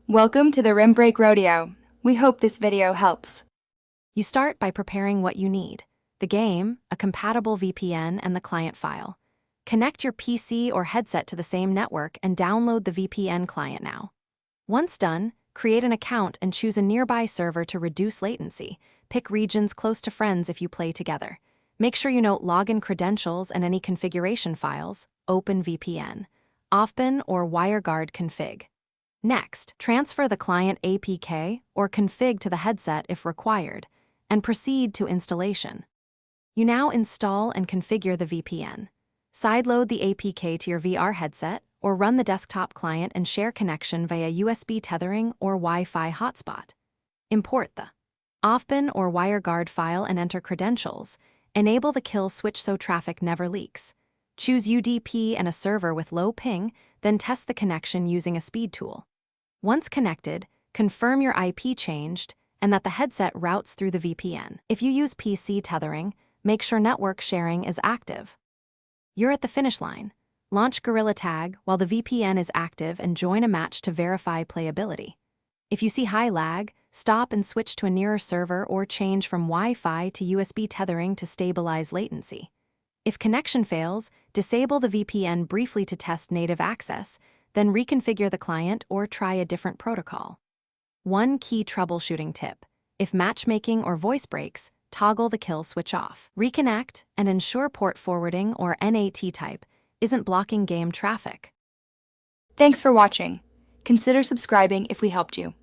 Welcome to the Rim Break Rodeo. We hope this video helps. You start by preparing what you need: the game, a compatible VPN, and the client file. Connect your PC or headset to the same network and download the VPN client now. Once done, create an account and choose a nearby server to reduce latency. Pick regions close to friends if you play together. Make sure you note login credentials and any configuration files. Open VPN. Open or WireGuard config. Next, transfer the client APK or config to the headset if required, and proceed to installation. You now install and configure the VPN. Sideload the APK to your VR headset, or run the desktop client and share connection via USB tethering or Wi-Fi hotspot. Import the Open or WireGuard file and enter credentials. Enable the kill switch so traffic never leaks. Choose UDP and a server with low ping, then test the connection using a speed tool. Once connected, confirm your IP changed and that the headset routes through the VPN. If you use PC tethering, make sure network sharing is active. You're at the finish line. Launch Gorilla Tag while the VPN is active and join a match to verify playability. If you see high lag, stop and switch to a nearer server or change from Wi-Fi to USB tethering to stabilize latency. If connection fails, disable the VPN briefly to test native access, then reconfigure the client or try a different protocol. One key troubleshooting tip: if matchmaking or voice breaks, toggle the kill switch off. Reconnect and ensure port forwarding or NAT type isn't blocking game traffic. Thanks for watching. Consider subscribing if we helped you.